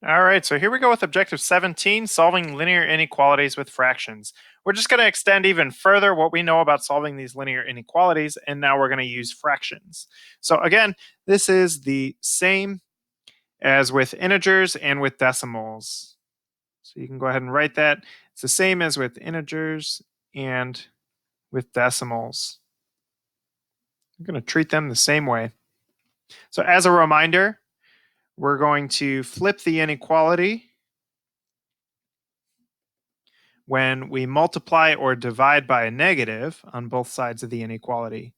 All right, so here we go with objective 17, solving linear inequalities with fractions. We're just going to extend even further what we know about solving these linear inequalities, and now we're going to use fractions. So again, this is the same as with integers and with decimals. So you can go ahead and write that. It's the same as with integers and with decimals. I'm going to treat them the same way. So as a reminder, we're going to flip the inequality when we multiply or divide by a negative on both sides of the inequality.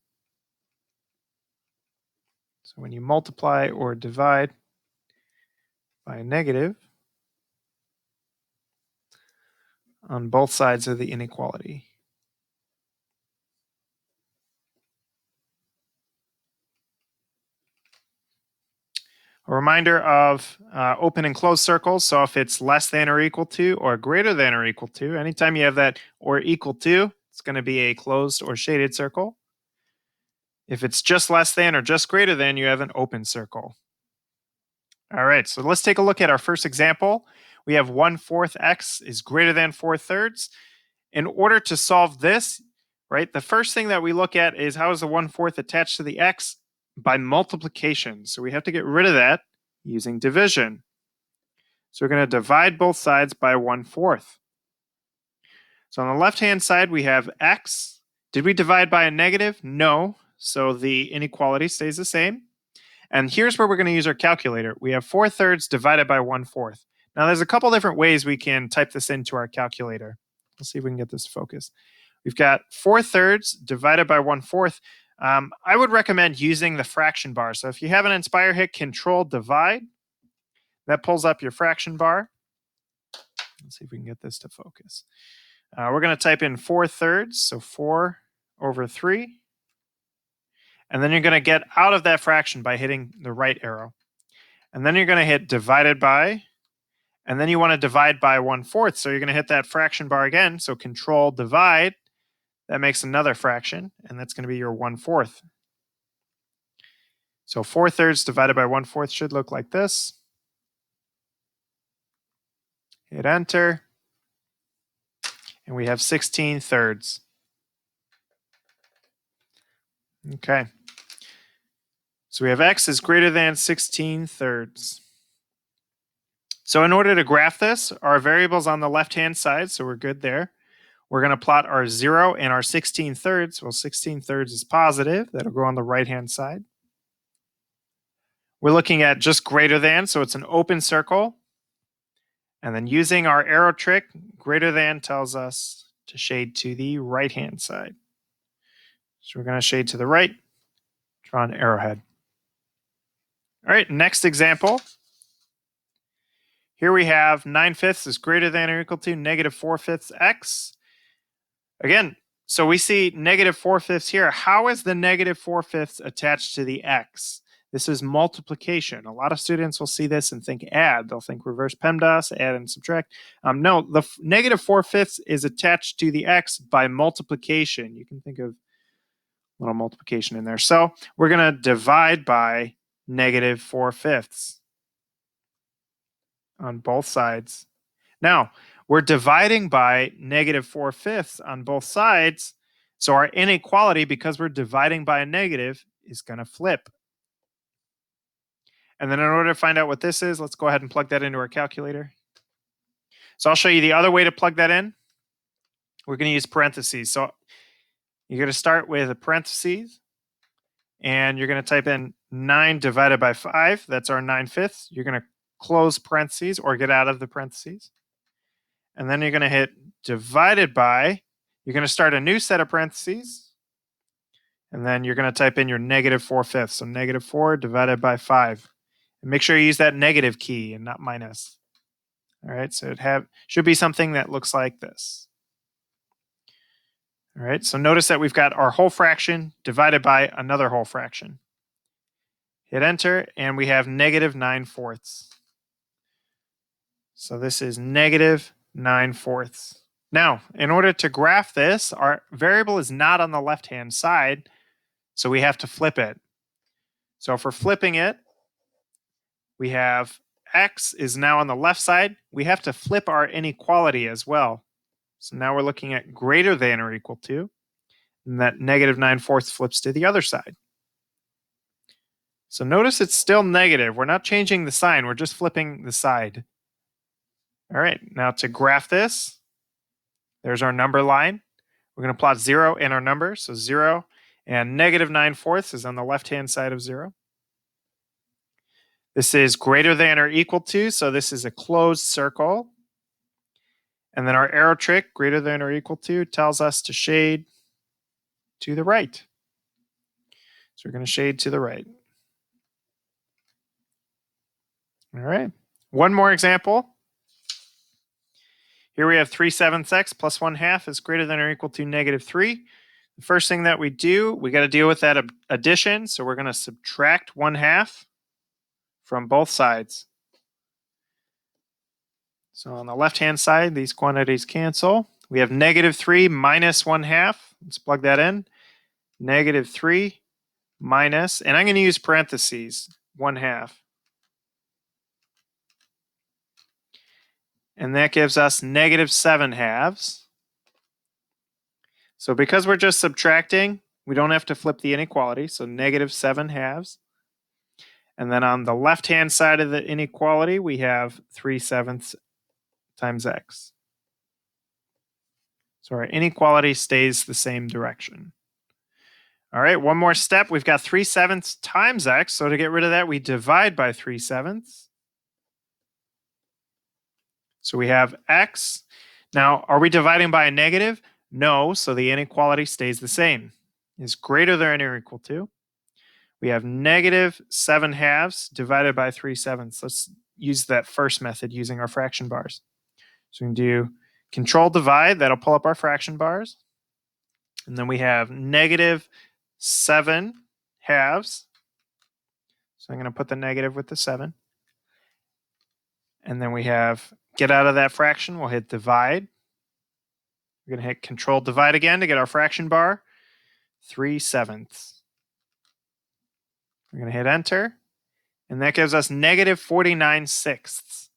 So when you multiply or divide by a negative on both sides of the inequality. A reminder of open and closed circles. So if it's less than or equal to or greater than or equal to, anytime you have that or equal to, it's going to be a closed or shaded circle. If it's just less than or just greater than, you have an open circle. All right, so let's take a look at our first example. We have 1/4 x is greater than 4/3. In order to solve this, right, the first thing that we look at is how is the 1/4 attached to the x? By multiplication. So we have to get rid of that using division. So we're going to divide both sides by 1/4. So on the left-hand side, we have x. Did we divide by a negative? No. So the inequality stays the same. And here's where we're going to use our calculator. We have 4/3 divided by 1/4. Now there's a couple different ways we can type this into our calculator. Let's see if we can get this to focus. We've got 4/3 divided by 1/4. I would recommend using the fraction bar. So if you have an Inspire, hit Control Divide. That pulls up your fraction bar. Let's see if we can get this to focus. We're going to type in 4/3, so 4/3. And then you're going to get out of that fraction by hitting the right arrow. And then you're going to hit divided by, and then you want to divide by 1/4. So you're going to hit that fraction bar again. So Control Divide. That makes another fraction, and that's going to be your 1/4. So 4/3 divided by 1/4 should look like this. Hit enter, and we have 16/3. Okay. So we have x is greater than 16/3. So in order to graph this, our variable's on the left-hand side, so we're good there. We're going to plot our 0 and our 16/3. Well, 16/3 is positive. That'll go on the right-hand side. We're looking at just greater than, so it's an open circle. And then using our arrow trick, greater than tells us to shade to the right-hand side. So we're going to shade to the right, draw an arrowhead. All right, next example. Here we have 9/5 is greater than or equal to negative 4/5 x. Again, so we see negative 4/5 here. How is the negative 4/5 attached to the x? This is multiplication. A lot of students will see this and think add. They'll think reverse PEMDAS, add and subtract. No, the negative 4/5 is attached to the x by multiplication. You can think of a little multiplication in there. So we're going to divide by negative 4/5 on both sides. Now, we're dividing by negative 4/5 on both sides. So our inequality, because we're dividing by a negative, is going to flip. And then in order to find out what this is, let's go ahead and plug that into our calculator. So I'll show you the other way to plug that in. We're going to use parentheses. So you're going to start with a parentheses, and you're going to type in 9 divided by 5. That's our 9/5. You're going to close parentheses or get out of the parentheses. And then you're going to hit divided by. You're going to start a new set of parentheses. And then you're going to type in your negative 4/5. So negative 4 divided by 5. And make sure you use that negative key and not minus. All right, so it should be something that looks like this. All right, so notice that we've got our whole fraction divided by another whole fraction. Hit enter, and we have negative 9/4. So this is negative 9/4. Now, in order to graph this, our variable is not on the left-hand side, so we have to flip it. So if we're flipping it, we have x is now on the left side, we have to flip our inequality as well. So now we're looking at greater than or equal to, and that negative 9/4 flips to the other side. So notice it's still negative. We're not changing the sign, we're just flipping the side. All right, now to graph this, there's our number line. We're going to plot 0 in our number, so 0, and negative 9/4 is on the left-hand side of 0. This is greater than or equal to, so this is a closed circle. And then our arrow trick, greater than or equal to, tells us to shade to the right. So we're going to shade to the right. All right. One more example. Here we have 3/7 x plus 1/2 is greater than or equal to negative 3. The first thing that we do, we got to deal with that addition. So we're going to subtract 1/2 from both sides. So on the left-hand side, these quantities cancel. We have negative 3 minus 1/2. Let's plug that in. Negative 3 minus, and I'm going to use parentheses, 1/2. And that gives us negative 7/2. So because we're just subtracting, we don't have to flip the inequality. So negative 7/2. And then on the left-hand side of the inequality, we have 3/7 times x. So our inequality stays the same direction. All right, one more step. We've got 3/7 times x. So to get rid of that, we divide by 3/7. So we have x. Now, are we dividing by a negative? No, so the inequality stays the same. Is greater than or equal to. We have negative 7/2 divided by 3/7. Let's use that first method using our fraction bars. So we can do control divide. That'll pull up our fraction bars. And then we have negative 7/2. So I'm going to put the negative with the 7. And then we have get out of that fraction. We'll hit divide. We're going to hit control divide again to get our fraction bar. 3/7. We're going to hit enter. And that gives us negative 49/6.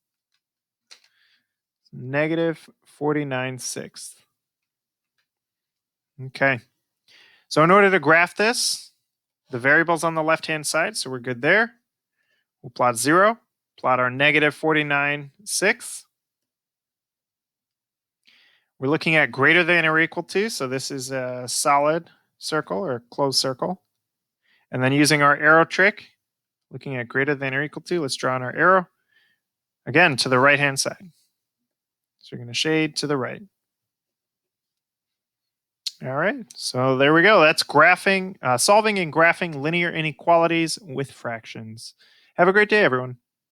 Negative 49/6. Okay. So in order to graph this, the variable's on the left-hand side, so we're good there. We'll plot 0, plot our negative 49/6. We're looking at greater than or equal to, so this is a solid circle or a closed circle. And then using our arrow trick, looking at greater than or equal to, let's draw on our arrow. Again, to the right-hand side. So we're going to shade to the right. All right, so there we go. That's solving and graphing linear inequalities with fractions. Have a great day, everyone.